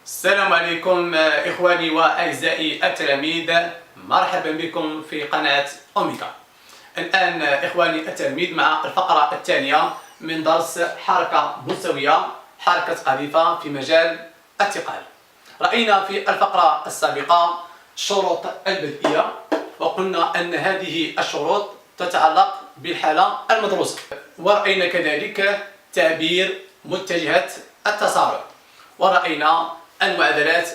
السلام عليكم إخواني وأعزائي التلاميذ، مرحبا بكم في قناة أوميغا. الآن إخواني التلاميذ مع الفقرة الثانية من درس حركة مساوية، حركة أليفة في مجال الثقل. رأينا في الفقرة السابقة الشروط البدئية، وقلنا أن هذه الشروط تتعلق بالحالة المدروسة، ورأينا كذلك تعبير متجهة التسارع، ورأينا المعادلات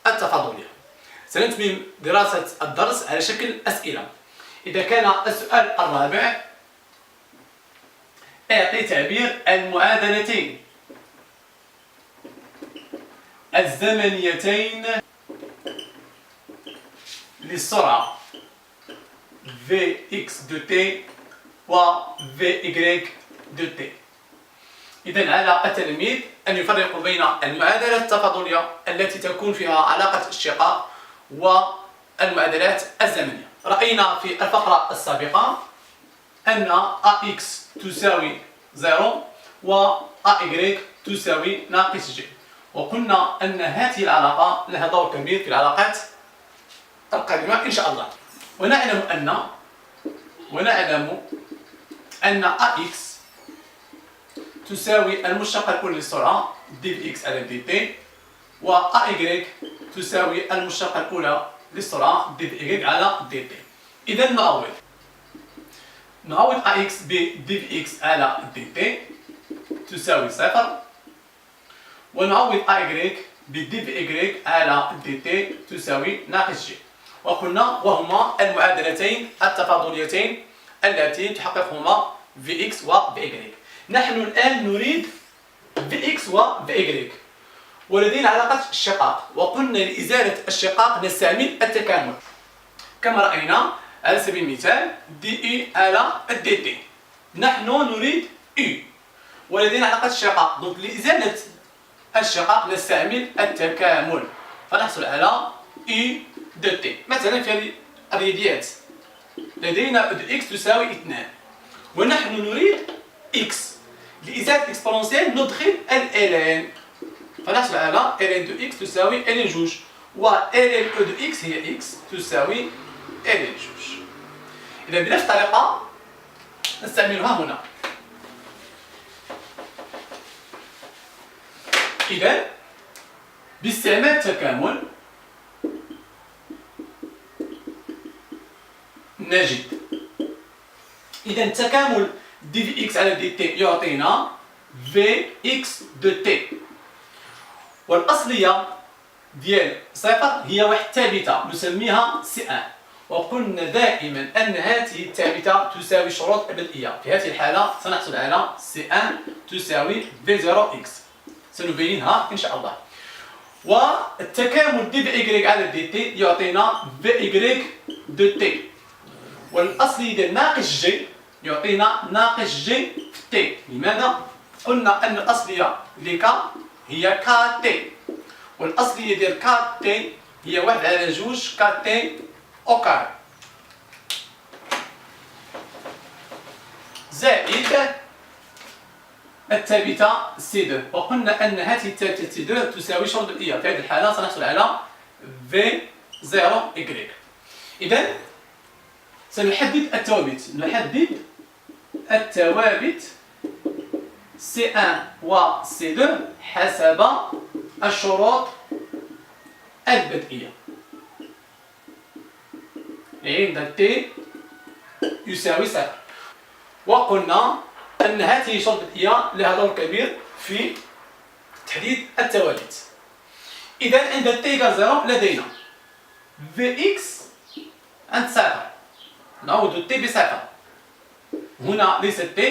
التفاضلية. سنتمم دراسة الدرس على شكل أسئلة. إذا كان السؤال الرابع: اعطي تعبير المعادلتين الزمنيتين للسرعة Vx de t و Vy de t. إذن على التلميذ أن يفرقوا بين المعادلة التفاضلية التي تكون فيها علاقة الاشتقاق والمعادلات الزمنية. رأينا في الفقرة السابقة أن AX تساوي 0 و AY تساوي ناقص G، وقلنا أن هذه العلاقة لها دور كبير في العلاقات القادمة إن شاء الله. ونعلم أن AX تساوي المشتق الكلي للسرعة dx على dt، و AY تساوي المشتق الأولى للسرعة dY على dt. إذا نعوض AX ب dx على dt تساوي 0، ونعوض AY ب dY على dt تساوي ناقص G، وقلنا وهما المعادلتين التفاضليتين التي تحققهما Vx و Vy. نحن الآن نريد Vx و Vy، ولدينا علاقة الشقاق، وقلنا لإزالة الشقاق نستعمل التكامل كما رأينا على سبيل المثال dE على dt. نحن نريد U ولدينا علاقة الشقاق، دونك لإزالة الشقاق نستعمل التكامل فنحصل على U de t. مثلا في الرياضيات لدينا x تساوي 2، ونحن نريد x. لإزالة إكسبوننسيال ندخل ln، فنحصل على ln de x تساوي ln جوج، و ln e de x هي x تساوي ln جوج. إذا بنفس الطريقة نستعملها هنا. إذا باستعمال التكامل نجد إذا تكامل dvx على dt يعطينا vx de t، والأصلية ديال صفر هي واحد ثابتة نسميها C1، وقلنا دائما أن هذه الثابتة تساوي الشروط البدئية. في هذه الحالة سنحصل على C1 تساوي V0x، سنبينها إن شاء الله. والتكامل dvy على dt يعطينا vy de t، والأصلي ديال ناقص G يعطينا ناقص G في t. لماذا؟ قلنا أن الأصلية لك هي kt، والأصلية ديال kt هي 1 على 2 kt أو كاري زائد الثابتة C2، وقلنا أن هذه الثابتة C2 تساوي شروط بدئية. في هذه الحالة سنحصل على V0y. إذا سنحدد الثوابت، نحدد الثوابت C1 و C2 حسب الشروط البدئية عند t يساوي 0، وقلنا أن هذه الشروط البدئية لها دور كبير في تحديد الثوابت. إذا عند t يساوي 0 لدينا Vx عند 0، نعوض t بصفر، هنا ليس t،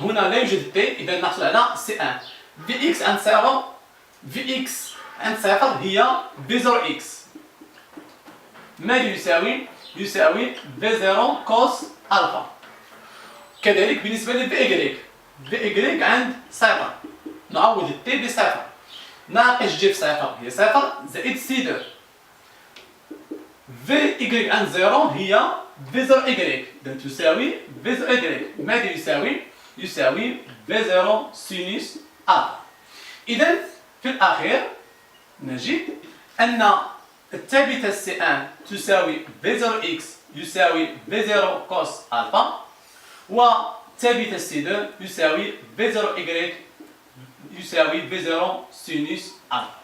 هنا لا يوجد t، إذا نحصل على C1. Vx عند 0، Vx عند 0 هي V0x، ماذا يساوي؟ يساوي V0 كوس ألفا. كذلك بالنسبة ل Vy عند 0، نعوض t بصفر، ناقص G في 0 هي 0 زائد C2. Vy عند 0 هي V0y، إذا تساوي V0y، ماذا يساوي؟ يساوي V0 سينوس ألفا. إذا في الأخير نجد أن الثابتة C1 تساوي V0x يساوي V0 cos ألفا، وثابتة C2 يساوي V0y يساوي V0 sinus ألفا.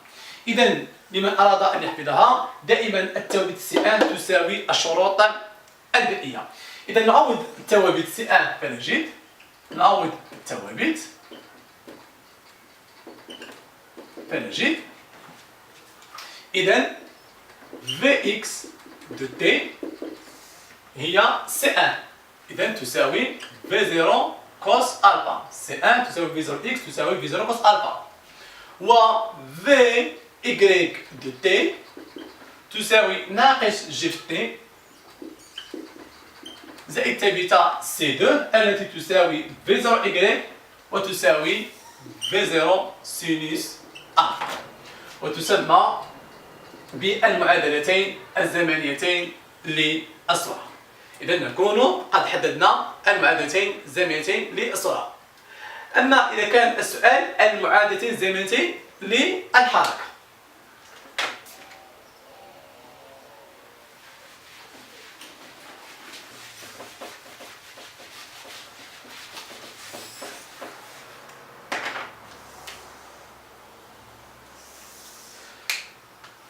إذا لمن أراد أن يحفظها، دائما الثوابت C1 تساوي الشروط البدئية. إذا نعوض الثوابت C1 فنجد نعوض الثوابت فنجد إذا Vx de t هي C1 إذا تساوي V0 cos ألفا. C1 تساوي V0x تساوي V0 cos ألفا، و Vy de t تساوي ناقص ج في t زائد ثابتة C2 التي تساوي V0y وتساوي V0 sinus ألفا، وتسمى بالمعادلتين الزمنيتين للسرعة. إذا نكون قد حددنا المعادلتين الزمنيتين للسرعة. أما إذا كان السؤال المعادلتين الزمنيتين للحركة،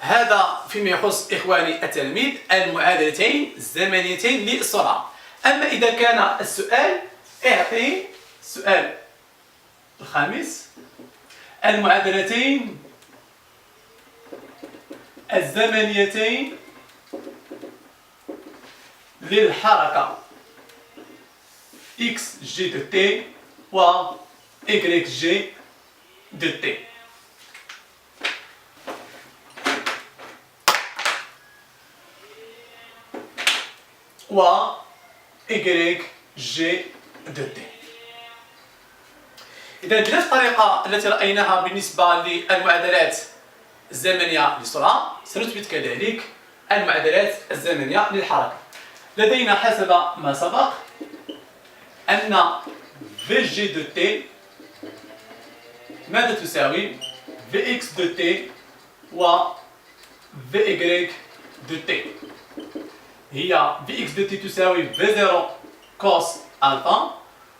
هذا فيما يخص إخواني التلاميذ المعادلتين الزمنيتين للسرعة. أما إذا كان السؤال اعطي السؤال الخامس المعادلتين الزمنيتين للحركة x g de t و y g de t. و y g de t. إذا بنفس الطريقة التي رأيناها بالنسبة للمعادلات الزمنية للسرعة سنثبت كذلك المعادلات الزمنية للحركة. لدينا حسب ما سبق أن Vg de t ماذا تساوي Vx de t و Vy de t. هي Vx de t تساوي V0 cos ألفا،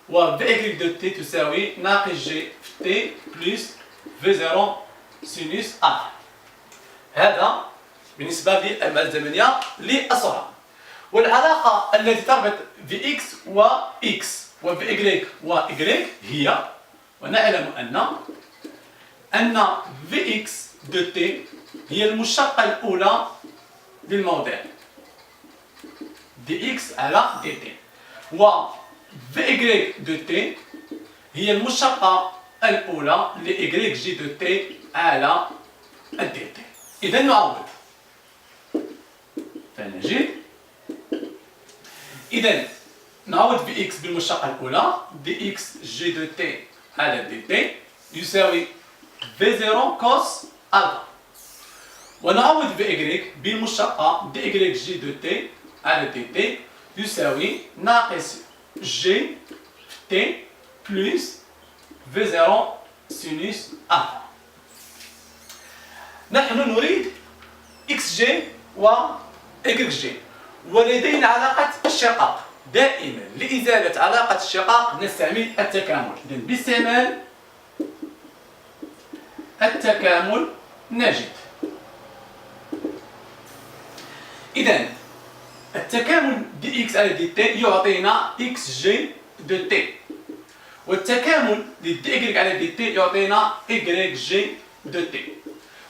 و Vy de t تساوي ناقص ج في t بلس V0 sinus ألفا. هذا بالنسبة للمعادلة الزمنية للسرعة. والعلاقة التي تربط Vx و x و Vy و y هي، ونعلم أن Vx de t هي المشتقة الأولى للموضع dx على dt، و Vy de t هي المشتقة الأولى ل y g de t على dt. إذا نعوض فنجد إذا نعوض Vx بالمشتقة الأولى dx g de t على dt يساوي V0 cos ألفا، ونعوض Vy بالمشتقة dy g de t على dt يساوي ناقص g في t بلس V0 sinus ألفا. نحن نريد xg و yg، ولدينا علاقة الشقاق. دائما لإزالة علاقة الشقاق نستعمل التكامل. إذن باستعمال التكامل نجد إذن التكامل dx على dt يعطينا xg de t، والتكامل dy على dt يعطينا yg de t.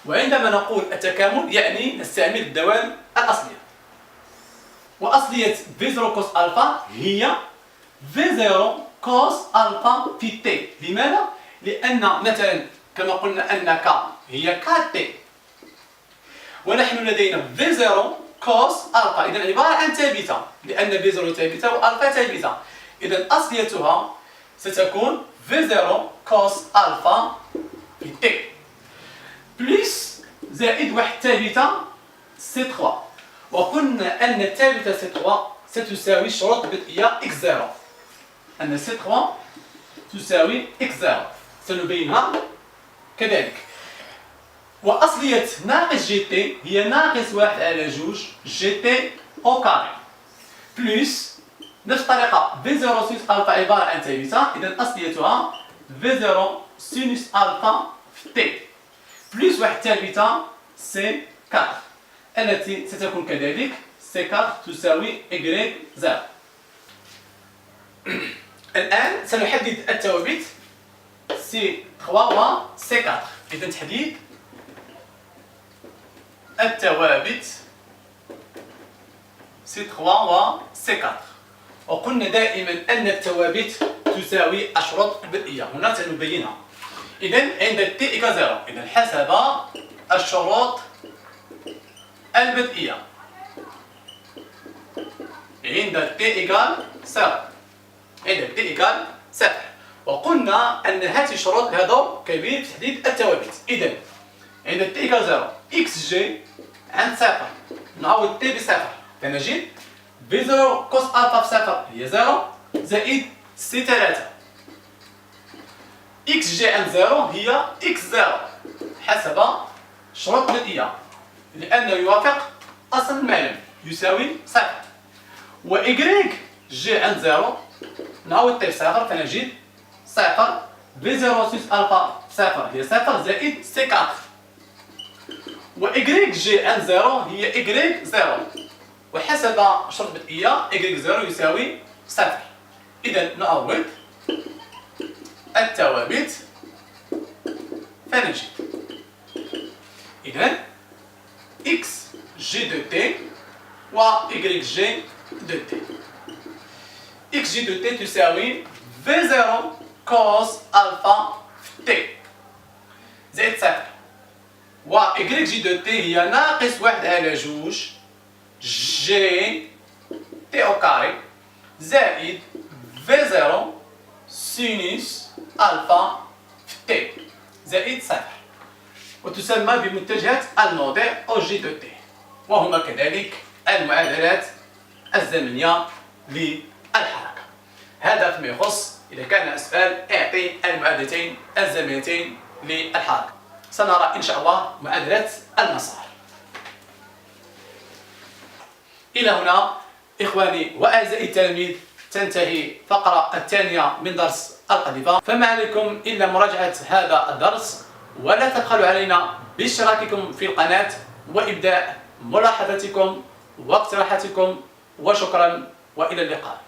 وعندما نقول التكامل يعني نستعمل الدوال الأصلية، وأصلية V0 cos ألفا هي V0 cos ألفا في t. لماذا؟ لأن مثلا كما قلنا أن k هي kt، ونحن لدينا V0 cos ألفا، إذن عبارة عن ثابتة، لأن V0 ثابتة وألفا ثابتة. إذن أصليتها ستكون V0 cos ألفا في t بلس زائد واحد ثابتة C3، وقلنا أن الثابتة C3 ستساوي الشروط البدئية x0، أن C3 تساوي x0 سنبينها كذلك. وأصلية ناقص جي تي هي ناقص 1 على 2 جي تي أو كاري بلس نفس الطريقة في 0 سينوس ألفا عبارة عن ثابتة، إذا أصليتها في 0 سينوس ألفا في تي بلس واحد ثابتة سي 4 التي ستكون كذلك سي 4 تساوي إكغيك 0. الآن سنحدد الثوابت سي 3 و سي 4. إذا تحديد الثوابت سي 3 و سي 4. وقلنا دائما أن الثوابت تساوي الشروط البدئية، هنا سنبينها. إذا عند تي إيكال 0 إذا حسب الشروط البدئية عند تي إيكال 0 عند تي إيكال 0. وقلنا أن هذه الشروط هذا كبير في تحديد الثوابت. إذا عند تي إيكال 0 إكس جي عند 0 نعوض تي بصفر فنجد في 0 كوس ألفا في 0 هي 0 زائد سي 3 إكس جي عند 0 هي إكس 0 حسب شروط بدئية لأنه يوافق أصل المعلم يساوي 0. و إكغيك جي عند 0 نعوض تي بصفر فنجد 0 في 0 سينوس ألفا في 0 هي 0 زائد سي 4 و إكغيك جي عند 0 هي إكغيك 0 وحسب شرط بدئية إكغيك 0 يساوي 0. إذا نعوض الثوابت فنجد إذا إكس جي دو تي و إكغيك جي دو تي. إكس جي دو تي تساوي في 0 كوس ألفا في تي زائد 0 و إكغيك جي دو تي هي ناقص 1 على 2 جي تي أو كاري زائد في 0 سينوس ألفا في تي زائد 0 وتسمى بمتجهة الموضع أو جي دو تي، وهما كذلك المعادلات الزمنية للحركة. هذا فيما يخص إذا كان سؤال اعطي المعادلتين الزمنيتين للحركة. سنرى إن شاء الله معادلة المسار. إلى هنا إخواني وأعزائي التلاميذ تنتهي الفقرة الثانية من درس القذيفة، فما عليكم إلا مراجعة هذا الدرس ولا تبخلوا علينا باشتراككم في القناة وإبداء ملاحظاتكم واقتراحاتكم، وشكرا وإلى اللقاء.